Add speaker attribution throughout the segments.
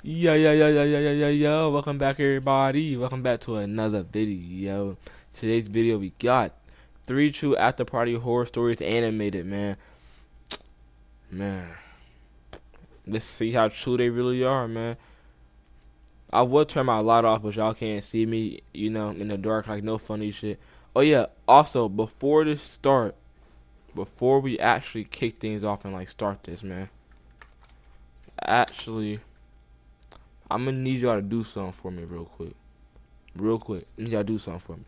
Speaker 1: Yo. Welcome back, everybody. Welcome back to another video. Today's video, we got 3 true after party horror stories animated, man. Man. Let's see how true they really are, man. I would turn my light off, but y'all can't see me, you know, in the dark, like no funny shit. Oh, yeah. Also, before we actually kick things off and, like, start this, man. Actually, I'm gonna need y'all to do something for me real quick. I need y'all to do something for me.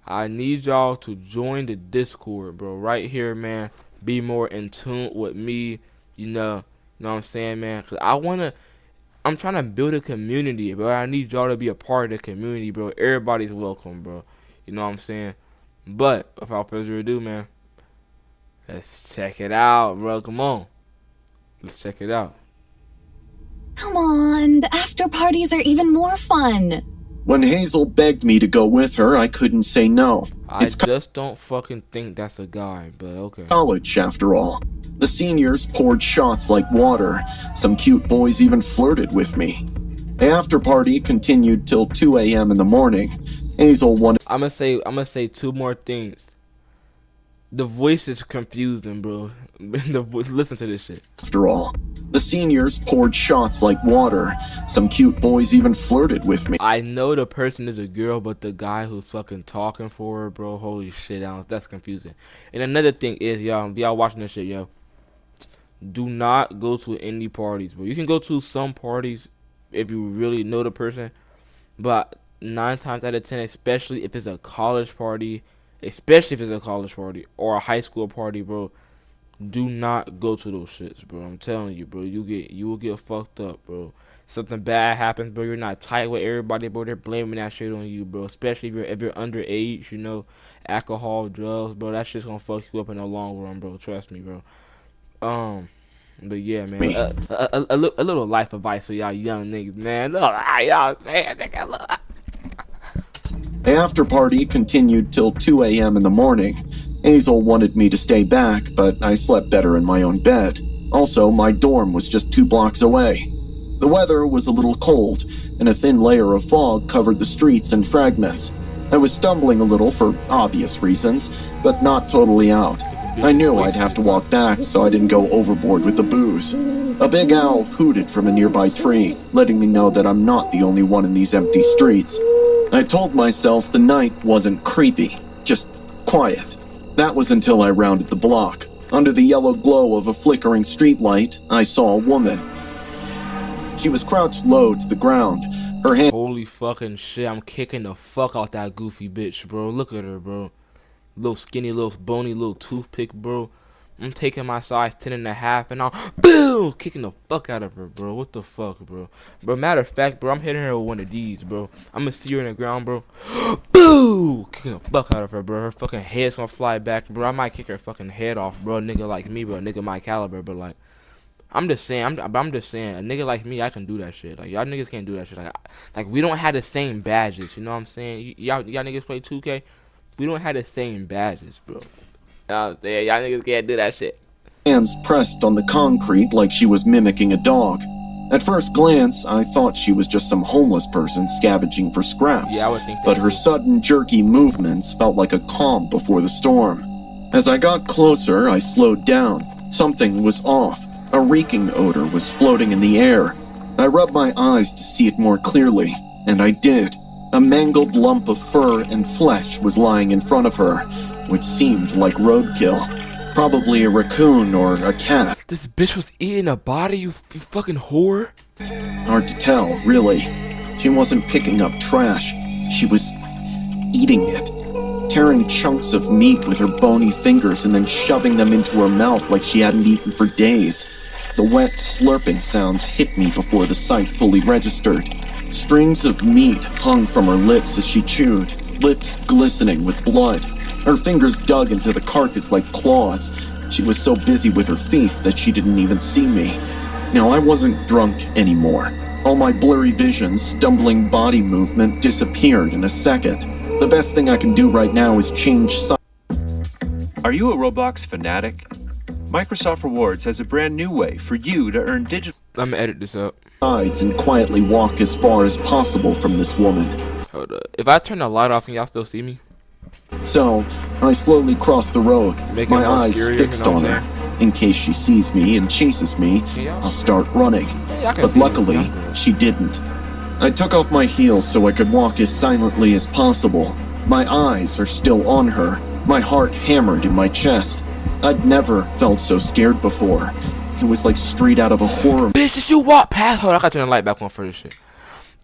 Speaker 1: I need y'all to join the Discord, bro. Right here, man. Be more in tune with me. You know what I'm saying, man? Cause I'm trying to build a community, bro. I need y'all to be a part of the community, bro. Everybody's welcome, bro. You know what I'm saying? But without further ado, man, let's check it out, bro. Come on. Let's check it out.
Speaker 2: Come on, the after parties are even more fun.
Speaker 3: When Hazel begged me to go with her, I couldn't say no.
Speaker 1: I just don't fucking think that's a guy, but okay.
Speaker 3: College, after all. The seniors poured shots like water. Some cute boys even flirted with me. The after party continued till 2 a.m. in the morning. Hazel wanted...
Speaker 1: I'm gonna say 2 more things. The voice is confusing, bro. Listen to this shit.
Speaker 3: After all, the seniors poured shots like water. Some cute boys even flirted with me.
Speaker 1: I know the person is a girl, but the guy who's fucking talking for her, bro, holy shit, that's confusing. And another thing is, y'all watching this shit, yo, do not go to any parties, bro. You can go to some parties if you really know the person, but 9 times out of 10, especially if it's a college party, or a high school party, bro, do not go to those shits, bro. I'm telling you, bro. You will get fucked up, bro. Something bad happens, bro. You're not tight with everybody, bro. They're blaming that shit on you, bro. Especially if you're underage, you know, alcohol, drugs, bro. That shit's gonna fuck you up in the long run, bro. Trust me, bro. But yeah, man. A little life advice for y'all young niggas, man. Look, y'all, man, nigga, look.
Speaker 3: The after party continued till 2 a.m. in the morning. Hazel wanted me to stay back, but I slept better in my own bed. Also, my dorm was just 2 blocks away. The weather was a little cold, and a thin layer of fog covered the streets in fragments. I was stumbling a little for obvious reasons, but not totally out. I knew I'd have to walk back, so I didn't go overboard with the booze. A big owl hooted from a nearby tree, letting me know that I'm not the only one in these empty streets. I told myself the night wasn't creepy, just quiet. That was until I rounded the block. Under the yellow glow of a flickering streetlight, I saw a woman. She was crouched low to the ground, her hand...
Speaker 1: Holy fucking shit, I'm kicking the fuck out that goofy bitch, bro. Look at her, bro. Little skinny, little bony, little toothpick, bro. I'm taking my size 10.5 and I'm boom kicking the fuck out of her, bro. What the fuck, bro? Bro, matter of fact, bro, I'm hitting her with one of these, bro. I'm gonna see her in the ground, bro. Boo! Kicking the fuck out of her, bro. Her fucking head's gonna fly back, bro. I might kick her fucking head off, bro. Nigga like me, bro. Nigga my caliber, but like, I'm just saying, I'm just saying, a nigga like me, I can do that shit. Like, y'all niggas can't do that shit. Like we don't have the same badges, you know what I'm saying? Y'all niggas play 2K? We don't have the same badges, bro. I'm saying, y'all niggas can't do that shit.
Speaker 3: Hands pressed on the concrete like she was mimicking a dog. At first glance, I thought she was just some homeless person scavenging for scraps.
Speaker 1: Yeah, I would think that
Speaker 3: but her sudden, jerky movements felt like a calm before the storm. As I got closer, I slowed down. Something was off. A reeking odor was floating in the air. I rubbed my eyes to see it more clearly, and I did. A mangled lump of fur and flesh was lying in front of her, which seemed like roadkill. Probably a raccoon or a cat.
Speaker 1: This bitch was eating a body, you fucking whore?
Speaker 3: Hard to tell, really. She wasn't picking up trash. She was eating it. Tearing chunks of meat with her bony fingers and then shoving them into her mouth like she hadn't eaten for days. The wet slurping sounds hit me before the sight fully registered. Strings of meat hung from her lips as she chewed, lips glistening with blood. Her fingers dug into the carcass like claws. She was so busy with her feast that she didn't even see me. Now, I wasn't drunk anymore. All my blurry vision, stumbling body movement disappeared in a second. The best thing I can do right now is change sides.
Speaker 4: Are you a Roblox fanatic? Microsoft Rewards has a brand new way for you to earn digital...
Speaker 1: I'm gonna edit this up.
Speaker 3: sides and quietly walk as far as possible from this woman.
Speaker 1: Hold up. If I turn the light off, can y'all still see me?
Speaker 3: So, I slowly cross the road,
Speaker 1: Make it
Speaker 3: my
Speaker 1: more
Speaker 3: eyes
Speaker 1: scarier,
Speaker 3: fixed
Speaker 1: you know
Speaker 3: on
Speaker 1: what
Speaker 3: her.
Speaker 1: I'm
Speaker 3: In case she sees me and chases me,
Speaker 1: Yeah.
Speaker 3: I'll start running.
Speaker 1: Yeah, I can
Speaker 3: But
Speaker 1: see you.
Speaker 3: luckily,
Speaker 1: Yeah.
Speaker 3: she didn't. I took off my heels so I could walk as silently as possible. My eyes are still on her, my heart hammered in my chest. I'd never felt so scared before. It was like straight out of a horror
Speaker 1: Bitch, did you walk past her? I gotta turn the light back on for this shit.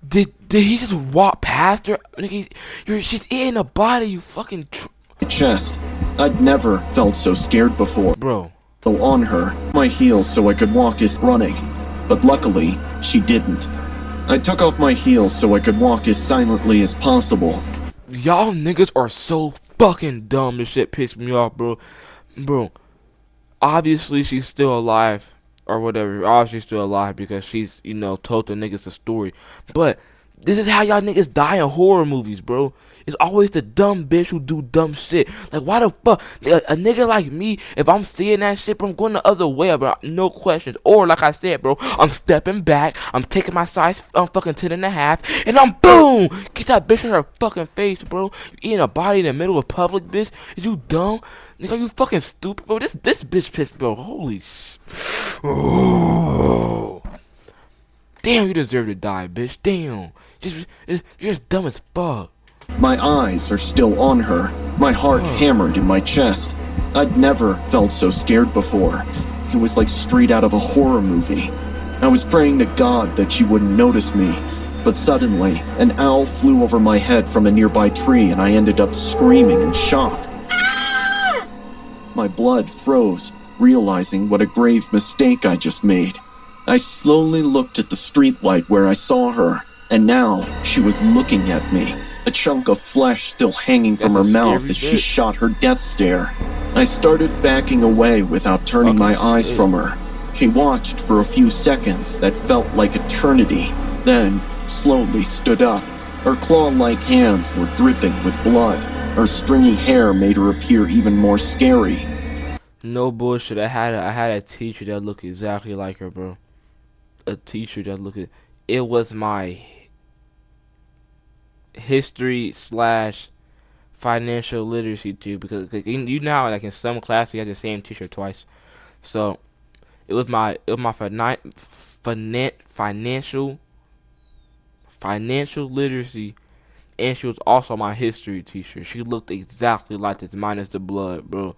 Speaker 1: Did he just walk past her? Nigga, she's eating a body, you fucking
Speaker 3: chest. I'd never felt so scared before.
Speaker 1: bro.
Speaker 3: So on her, my heels so I could walk as running. But luckily, she didn't. I took off my heels so I could walk as silently as possible.
Speaker 1: Y'all niggas are so fucking dumb. This shit pissed me off, bro. Bro, obviously she's still alive or whatever. Obviously she's still alive because she's, you know, told the niggas the story. But this is how y'all niggas die in horror movies, bro. It's always the dumb bitch who do dumb shit. Like, why the fuck? A nigga like me, if I'm seeing that shit, bro, I'm going the other way, bro. No questions. Or, like I said, bro, I'm stepping back. I'm taking my size fucking 10.5. And I'm boom! Get that bitch in her fucking face, bro. You eating a body in the middle of public, bitch? Is you dumb? Nigga, you fucking stupid, bro. This bitch pissed, bro. Holy sh... Oh. Damn, you deserve to die, bitch. Damn. You're just dumb as fuck.
Speaker 3: My eyes are still on her, my heart hammered in my chest. I'd never felt so scared before. It was like straight out of a horror movie. I was praying to God that she wouldn't notice me, but suddenly, an owl flew over my head from a nearby tree and I ended up screaming in shock. My blood froze, realizing what a grave mistake I just made. I slowly looked at the streetlight where I saw her, and now she was looking at me. A chunk of flesh still hanging from her
Speaker 1: That's a
Speaker 3: mouth
Speaker 1: scary
Speaker 3: as she
Speaker 1: bitch.
Speaker 3: shot her death stare. I started backing away without turning my eyes
Speaker 1: shit.
Speaker 3: from her. She watched for a few seconds that felt like eternity, then slowly stood up. Her claw-like hands were dripping with blood. Her stringy hair made her appear even more scary.
Speaker 1: No bullshit. I had a teacher that looked exactly like her, bro. A teacher that looked. It was my history / financial literacy too, because you know how, like, in some classes you have the same teacher twice. So it was my financial literacy, and she was also my history teacher. She looked exactly like this, minus the blood, bro.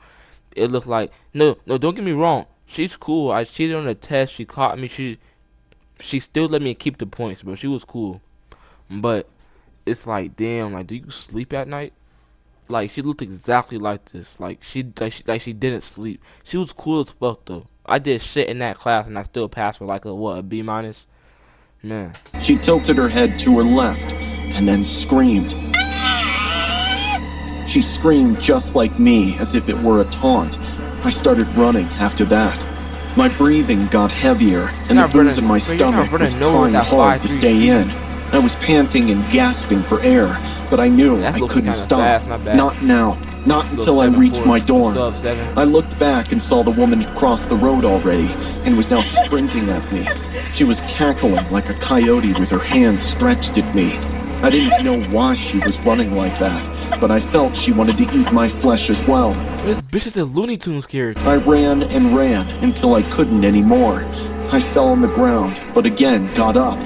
Speaker 1: It looked like no. Don't get me wrong. She's cool. I cheated on the test. She caught me. She still let me keep the points, bro. She was cool, but it's like, damn. Like, do you sleep at night? Like, she looked exactly like this. Like she didn't sleep. She was cool as fuck though. I did shit in that class and I still passed with like a B minus. Man.
Speaker 3: She tilted her head to her left and then screamed. She screamed just like me, as if it were a taunt. I started running after that. My breathing got heavier, and the booze in my stomach was trying hard to stay in. I was panting and gasping for air, but I knew I couldn't stop. Not now. Not until I reached my dorm. I looked back and saw the woman cross the road already, and was now sprinting at me. She was cackling like a coyote with her hands stretched at me. I didn't know why she was running like that, but I felt she wanted to eat my flesh as well.
Speaker 1: This bitch is a Looney Tunes character.
Speaker 3: I ran and ran until I couldn't anymore. I fell on the ground, but again got up.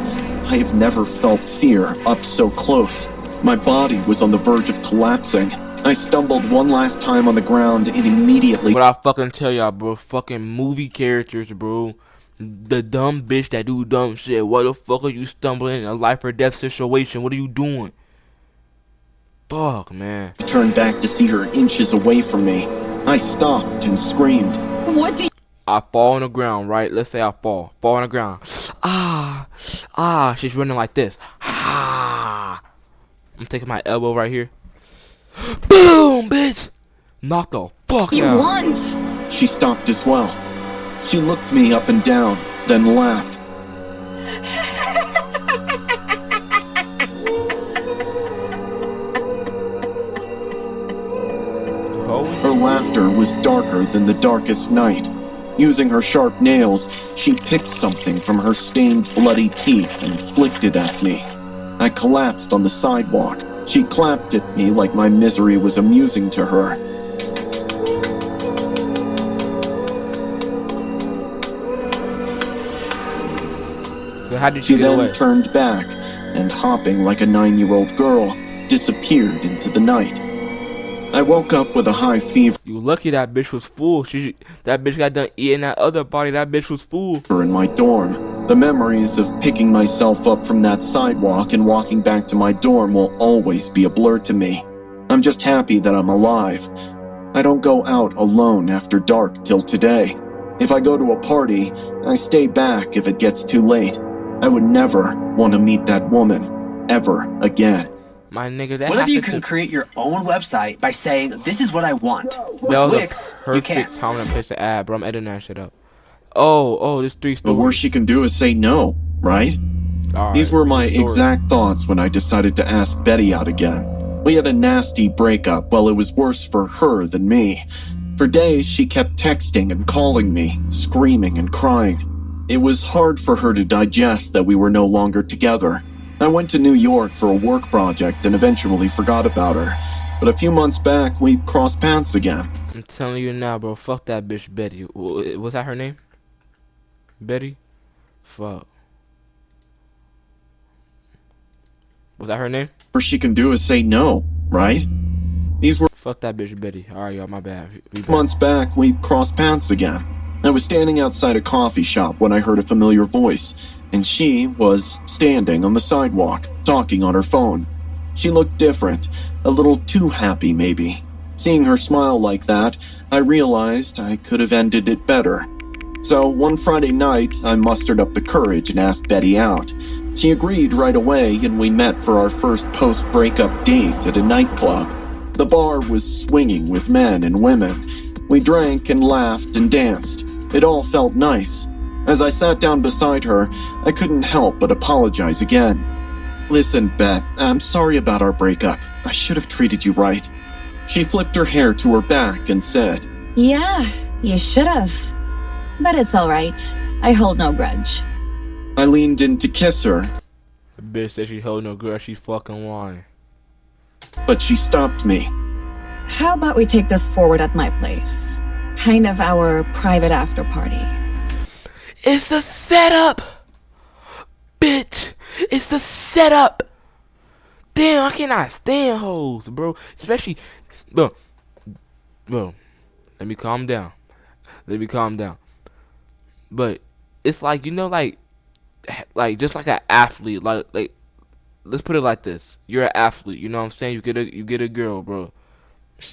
Speaker 3: I have never felt fear up so close. My body was on the verge of collapsing. I stumbled one last time on the ground and immediately...
Speaker 1: What I fucking tell y'all, bro, fucking movie characters, bro. The dumb bitch that do dumb shit. Why the fuck are you stumbling in a life or death situation? What are you doing? Fuck, man.
Speaker 3: turned back to see her inches away from me. I stopped and screamed.
Speaker 2: What do you...
Speaker 1: I fall on the ground, right? Let's say I fall on the ground. She's running like this. I'm taking my elbow right here. Boom, bitch! Knock the fuck
Speaker 2: You
Speaker 1: out.
Speaker 2: want?
Speaker 3: She stopped as well. She looked me up and down, then laughed. Her laughter was darker than the darkest night. Using her sharp nails, she picked something from her stained, bloody teeth and flicked it at me. I collapsed on the sidewalk. She clapped at me like my misery was amusing to her.
Speaker 1: So how did
Speaker 3: She
Speaker 1: you get
Speaker 3: then
Speaker 1: away?
Speaker 3: turned back and, hopping like a 9-year-old girl, disappeared into the night. I woke up with a high fever
Speaker 1: You lucky that bitch was full. That bitch got done eating that other body. That bitch was full.
Speaker 3: in my dorm. The memories of picking myself up from that sidewalk and walking back to my dorm will always be a blur to me. I'm just happy that I'm alive. I don't go out alone after dark till today. If I go to a party, I stay back if it gets too late. I would never want to meet that woman ever again.
Speaker 1: My nigga, that
Speaker 4: What if you
Speaker 1: happened
Speaker 4: can
Speaker 1: to
Speaker 4: create your own website by saying, this is what I want? With
Speaker 1: that was a
Speaker 4: Wix, you
Speaker 1: perfect
Speaker 4: can't.
Speaker 1: time to place the ad, bro. I'm editing that shit up. Oh, this 3
Speaker 3: The
Speaker 1: stories.
Speaker 3: worst she can do is say no, right?
Speaker 1: All
Speaker 3: These
Speaker 1: right,
Speaker 3: were my
Speaker 1: story.
Speaker 3: exact thoughts when I decided to ask Betty out again. We had a nasty breakup. Well, it was worse for her than me. For days, she kept texting and calling me, screaming and crying. It was hard for her to digest that we were no longer together. I went to New York for a work project and eventually forgot about her. But a few months back, we crossed paths again.
Speaker 1: I'm telling you now, bro. Fuck that bitch, Betty. Was that her name? Betty? Fuck. Was that her name?
Speaker 3: Worst she can do is say no, right? These were
Speaker 1: Fuck that bitch, Betty. Alright, y'all, my bad. We back.
Speaker 3: months back, we crossed paths again. I was standing outside a coffee shop when I heard a familiar voice, and she was standing on the sidewalk, talking on her phone. She looked different, a little too happy maybe. Seeing her smile like that, I realized I could have ended it better. So one Friday night, I mustered up the courage and asked Betty out. She agreed right away, and we met for our first post-breakup date at a nightclub. The bar was swinging with men and women. We drank and laughed and danced. It all felt nice. As I sat down beside her, I couldn't help but apologize again. Listen, Bet, I'm sorry about our breakup. I should have treated you right. She flipped her hair to her back and said,
Speaker 2: Yeah, you should have. But it's alright. I hold no grudge.
Speaker 3: I leaned in to kiss her,
Speaker 1: The bitch said she held no girl. She fucking lying.
Speaker 3: but she stopped me.
Speaker 2: How about we take this forward at my place? Kind of our private after party.
Speaker 1: It's the setup, bitch. It's the setup. Damn, I cannot stand hoes, bro. Especially, bro. Let me calm down. But it's like, you know, like just like an athlete. Like, let's put it like this: you're an athlete. You know what I'm saying? You get a girl, bro.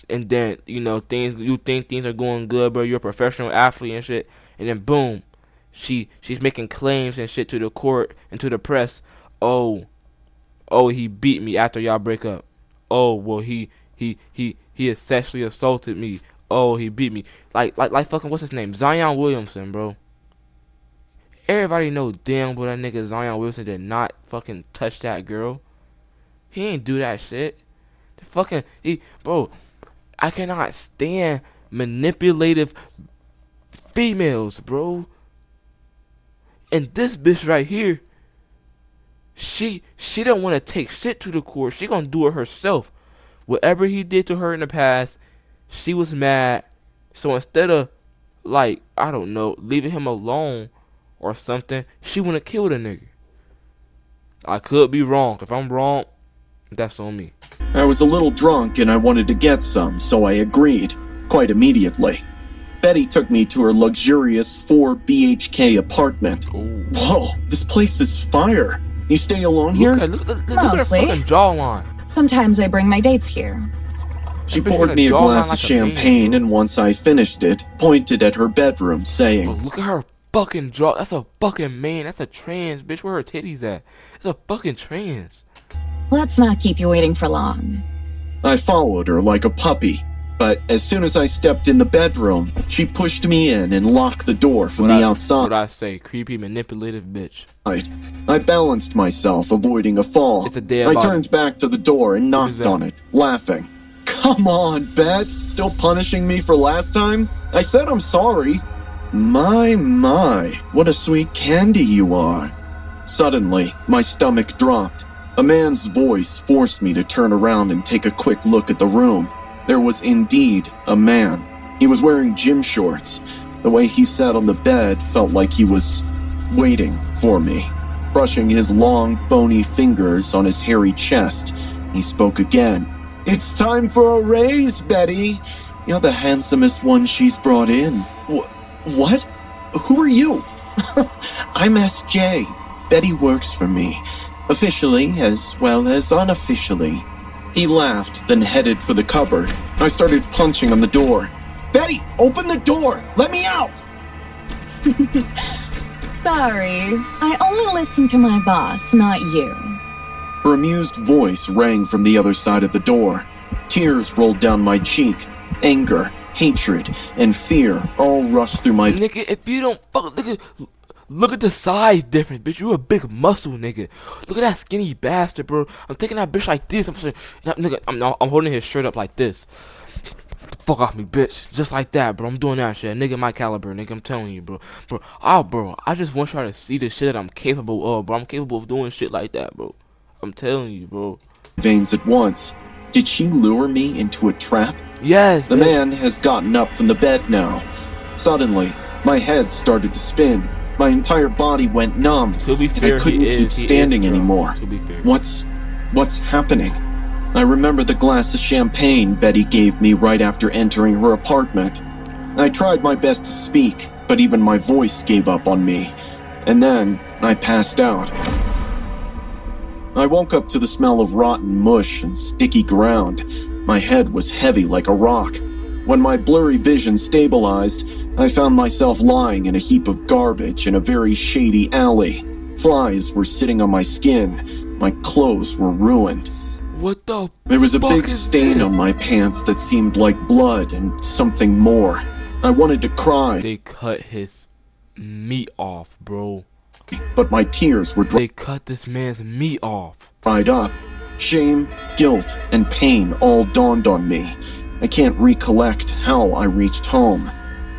Speaker 1: And then, you know, you think things are going good, bro. You're a professional athlete and shit. And then boom, she's making claims and shit to the court and to the press. Oh, he beat me after y'all break up. Oh, well, he sexually assaulted me. Oh, he beat me. Like fucking, what's his name? Zion Williamson, bro. Everybody know damn well that nigga Zion Williamson did not fucking touch that girl. He ain't do that shit. Bro, I cannot stand manipulative females, bro. And this bitch right here, she don't want to take shit to the court. She gonna do it herself. Whatever he did to her in the past, she was mad. So instead of, like, I don't know, leaving him alone or something, she wanna kill the nigga. I could be wrong. If I'm wrong, that's on me.
Speaker 3: I was a little drunk and I wanted to get some, so I agreed, quite immediately. Betty took me to her luxurious 4 BHK apartment.
Speaker 1: Ooh.
Speaker 3: Whoa, this place is fire. You stay alone here?
Speaker 1: Look at her
Speaker 2: Mostly.
Speaker 1: fucking jawline.
Speaker 2: Sometimes I bring my dates here.
Speaker 3: She
Speaker 1: That bitch
Speaker 3: poured
Speaker 1: got
Speaker 3: me a
Speaker 1: jawline
Speaker 3: glass
Speaker 1: like
Speaker 3: of
Speaker 1: a
Speaker 3: champagne,
Speaker 1: bean.
Speaker 3: and once I finished it, pointed at her bedroom,
Speaker 1: Bro,
Speaker 3: saying,
Speaker 1: look at her fucking jaw. That's a fucking man. That's a trans bitch. Where her titties at? It's a fucking trans.
Speaker 2: Let's not keep you waiting for long.
Speaker 3: I followed her like a puppy. But as soon as I stepped in the bedroom, she pushed me in and locked the door from the
Speaker 1: What
Speaker 3: outside.
Speaker 1: I say? Creepy, manipulative bitch.
Speaker 3: I balanced myself, avoiding a fall.
Speaker 1: It's a dead
Speaker 3: I
Speaker 1: body.
Speaker 3: turned back to the door and knocked
Speaker 1: that?
Speaker 3: on it, laughing. Come on, Bet. Still punishing me for last time? I said I'm sorry. My, what a sweet candy you are. Suddenly, my stomach dropped. A man's voice forced me to turn around and take a quick look at the room. There was indeed a man. He was wearing gym shorts. The way he sat on the bed felt like he was waiting for me. Brushing his long, bony fingers on his hairy chest, he spoke again. "It's time for a raise, Betty. You're the handsomest one she's brought in." What? Who are you?" "I'm SJ. Betty works for me, officially as well as unofficially." He laughed, then headed for the cupboard. I started punching on the door. "Betty, open the door! Let me out!"
Speaker 2: Sorry, I only listen to my boss, not you.
Speaker 3: Her amused voice rang from the other side of the door. Tears rolled down my cheek. Anger, hatred, and fear all rushed through my...
Speaker 1: Nigga, if you don't fuck, look at the size difference, bitch. You a big muscle, nigga. Look at that skinny bastard, bro. I'm taking that bitch like this. I'm holding his shirt up like this. Get the fuck off me, bitch. Just like that, bro. I'm doing that shit. Nigga, my caliber, nigga. I'm telling you, bro. Bro, I just want y'all to see the shit that I'm capable of, bro. I'm capable of doing shit like that, bro. I'm telling you, bro.
Speaker 3: Veins at once. Did she lure me into a trap?
Speaker 1: Yes,
Speaker 3: The
Speaker 1: bitch.
Speaker 3: man has gotten up from the bed now. Suddenly, my head started to spin. My entire body went numb,
Speaker 1: To be
Speaker 3: and
Speaker 1: fair,
Speaker 3: I couldn't
Speaker 1: he
Speaker 3: keep
Speaker 1: is
Speaker 3: standing
Speaker 1: drunk.
Speaker 3: anymore.
Speaker 1: To be fair.
Speaker 3: What's happening? I remember the glass of champagne Betty gave me right after entering her apartment. I tried my best to speak, but even my voice gave up on me. And then I passed out. I woke up to the smell of rotten mush and sticky ground. My head was heavy like a rock. When my blurry vision stabilized, I found myself lying in a heap of garbage in a very shady alley. Flies were sitting on my skin. My clothes were ruined.
Speaker 1: What the
Speaker 3: There was a
Speaker 1: fuck
Speaker 3: big
Speaker 1: is
Speaker 3: stain
Speaker 1: this?
Speaker 3: on my pants that seemed like blood and something more. I wanted to cry,
Speaker 1: They cut his meat off, bro.
Speaker 3: but my tears were
Speaker 1: They cut this man's meat off.
Speaker 3: dried up. Shame, guilt, and pain all dawned on me. I can't recollect how I reached home.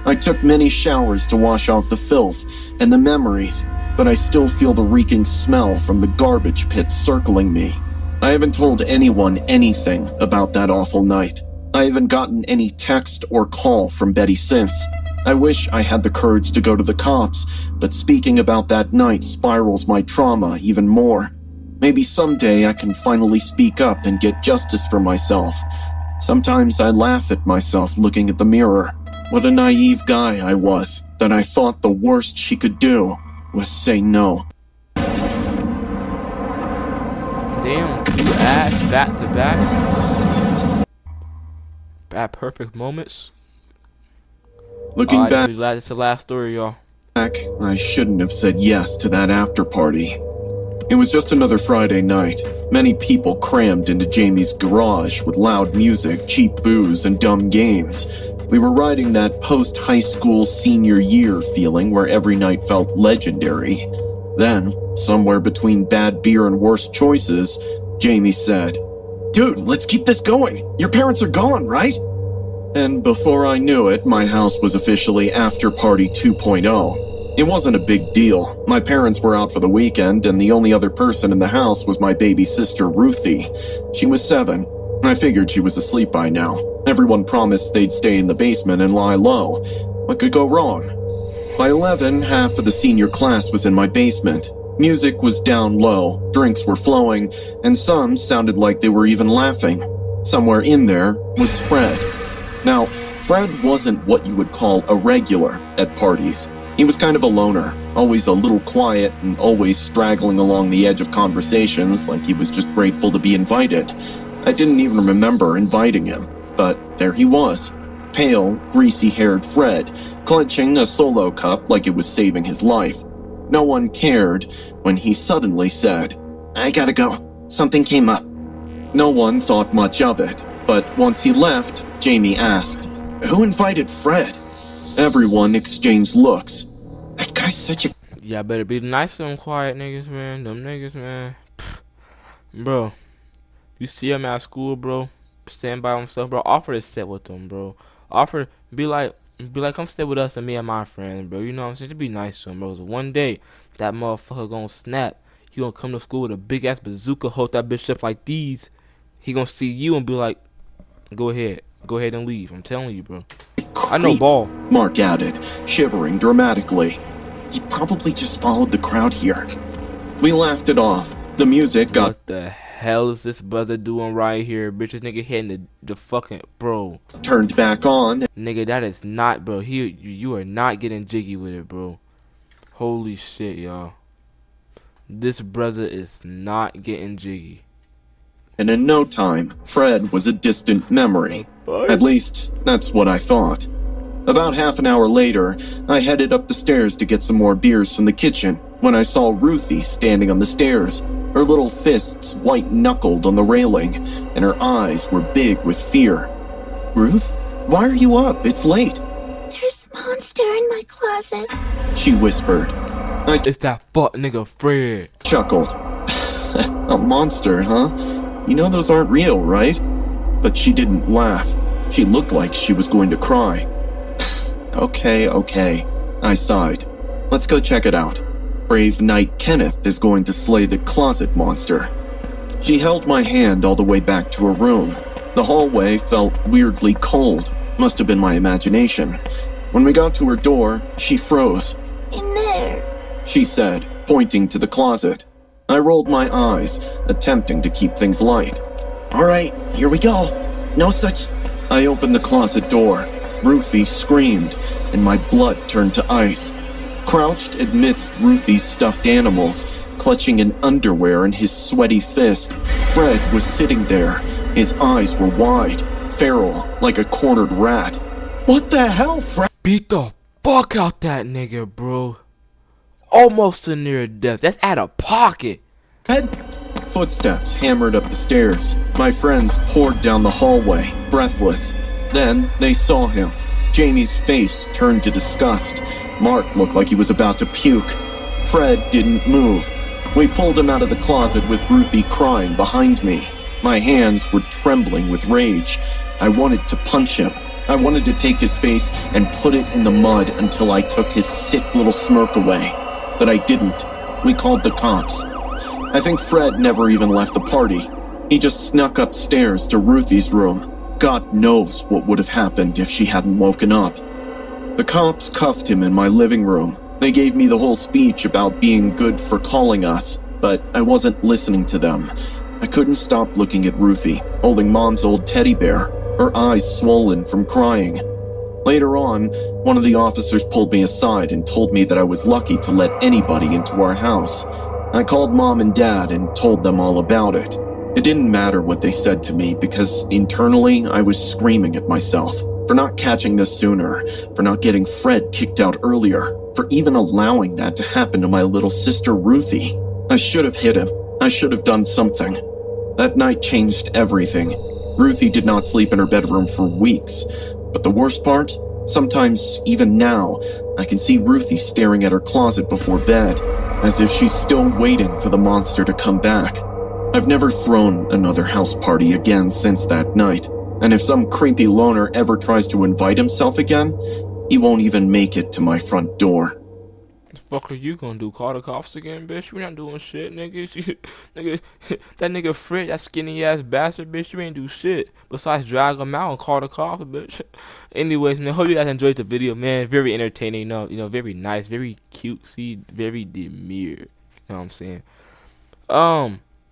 Speaker 3: I took many showers to wash off the filth and the memories, but I still feel the reeking smell from the garbage pit circling me. I haven't told anyone anything about that awful night. I haven't gotten any text or call from Betty since. I wish I had the courage to go to the cops, but speaking about that night spirals my trauma even more. Maybe someday I can finally speak up and get justice for myself. Sometimes I laugh at myself looking at the mirror. What a naive guy I was, that I thought the worst she could do was say no.
Speaker 1: Damn, 2 ass back to back. Bad perfect moments.
Speaker 3: Looking
Speaker 1: Alright,
Speaker 3: back,
Speaker 1: be glad it's the last story, y'all.
Speaker 3: I shouldn't have said yes to that after party. It was just another Friday night. Many people crammed into Jamie's garage with loud music, cheap booze, and dumb games. We were riding that post-high school senior year feeling where every night felt legendary. Then, somewhere between bad beer and worse choices, Jamie said, "Dude, let's keep this going. Your parents are gone, right?" And before I knew it, my house was officially After Party 2.0. It wasn't a big deal. My parents were out for the weekend, and the only other person in the house was my baby sister, Ruthie. She was 7. I figured she was asleep by now. Everyone promised they'd stay in the basement and lie low. What could go wrong? By 11, half of the senior class was in my basement. Music was down low, drinks were flowing, and some sounded like they were even laughing. Somewhere in there was Fred. Now, Fred wasn't what you would call a regular at parties. He was kind of a loner, always a little quiet and always straggling along the edge of conversations like he was just grateful to be invited. I didn't even remember inviting him, but there he was. Pale, greasy-haired Fred, clenching a solo cup like it was saving his life. No one cared when he suddenly said, "I gotta go. Something came up." No one thought much of it, but once he left, Jamie asked, "Who invited Fred?" Everyone exchanged looks. That guy's such a...
Speaker 1: Yeah, better be nice to them quiet niggas, man. Them niggas, man. Bro, you see him at school, bro, stand by himself, bro. Offer to sit with them, bro. Offer, be like, Be like, come stay with us and me and my friend, bro. You know what I'm saying? Just be nice to him, bro. So one day, that motherfucker gonna snap. He gonna come to school with a big ass bazooka, hold that bitch up like these. He gonna see you and be like, go ahead and leave. I'm telling you, bro. I know
Speaker 3: Creep,
Speaker 1: ball.
Speaker 3: Mark added, shivering dramatically. He probably just followed the crowd here. We laughed it off. The music got...
Speaker 1: What the hell is this brother doing right here? Bitch, this nigga hitting the fucking... Bro.
Speaker 3: turned back on.
Speaker 1: Nigga, that is not, bro. You are not getting jiggy with it, bro. Holy shit, y'all. This brother is not getting jiggy.
Speaker 3: And in no time, Fred was a distant memory. At least, that's what I thought. About half an hour later, I headed up the stairs to get some more beers from the kitchen when I saw Ruthie standing on the stairs, her little fists white-knuckled on the railing, and her eyes were big with fear. Ruth, why are you up? It's late.
Speaker 5: There's a monster in my closet.
Speaker 3: She whispered. I
Speaker 1: It's that fuck nigga Fred.
Speaker 3: chuckled. A monster, huh? You know those aren't real, right? But she didn't laugh. She looked like she was going to cry. Okay, I sighed. Let's go check it out. Brave Knight Kenneth is going to slay the closet monster. She held my hand all the way back to her room. The hallway felt weirdly cold. Must have been my imagination. When we got to her door, she froze.
Speaker 5: In there.
Speaker 3: She said, pointing to the closet. I rolled my eyes, attempting to keep things light. All right, here we go. No such... I opened the closet door. Ruthie screamed, and my blood turned to ice. Crouched amidst Ruthie's stuffed animals, clutching an underwear in his sweaty fist, Fred was sitting there. His eyes were wide, feral, like a cornered rat. What the hell, Fred?
Speaker 1: Beat the fuck out that nigga, bro. Almost to near death. That's out of pocket.
Speaker 3: Footsteps hammered up the stairs. My friends poured down the hallway, breathless. Then they saw him. Jamie's face turned to disgust. Mark looked like he was about to puke. Fred didn't move. We pulled him out of the closet with Ruthie crying behind me. My hands were trembling with rage. I wanted to punch him. I wanted to take his face and put it in the mud until I took his sick little smirk away. But I didn't. We called the cops. I think Fred never even left the party. He just snuck upstairs to Ruthie's room. God knows what would have happened if she hadn't woken up. The cops cuffed him in my living room. They gave me the whole speech about being good for calling us, but I wasn't listening to them. I couldn't stop looking at Ruthie, holding Mom's old teddy bear, her eyes swollen from crying. Later on, one of the officers pulled me aside and told me that I was lucky to let anybody into our house. I called Mom and Dad and told them all about it. It didn't matter what they said to me because internally I was screaming at myself for not catching this sooner, for not getting Fred kicked out earlier, for even allowing that to happen to my little sister Ruthie. I should have hit him. I should have done something. That night changed everything. Ruthie did not sleep in her bedroom for weeks. But the worst part? Sometimes, even now, I can see Ruthie staring at her closet before bed, as if she's still waiting for the monster to come back. I've never thrown another house party again since that night, and if some creepy loner ever tries to invite himself again, he won't even make it to my front door.
Speaker 1: The fuck are you gonna do? Call the cops again, bitch? We not doing shit, nigga. Nigga, that nigga Fred, that skinny ass bastard, bitch. You ain't do shit besides drag him out and call the cops, bitch. Anyways, man, hope you guys enjoyed the video, man. Very entertaining, you know, very nice, very cutesy, very demure. You know what I'm saying?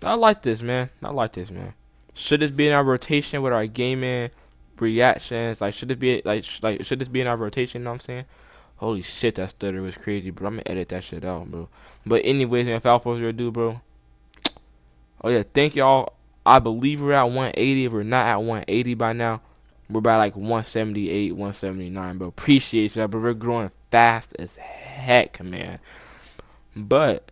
Speaker 1: I like this, man. Should this be in our rotation with our gaming reactions? Like, should this be should this be in our rotation? You know what I'm saying? Holy shit, that stutter was crazy, bro. I'm gonna edit that shit out, bro. But anyways, man, without further ado, bro. Oh yeah, thank y'all. I believe we're at 180. If we're not at 180 by now, we're by like 178, 179, bro. Appreciate y'all, but we're growing fast as heck, man. But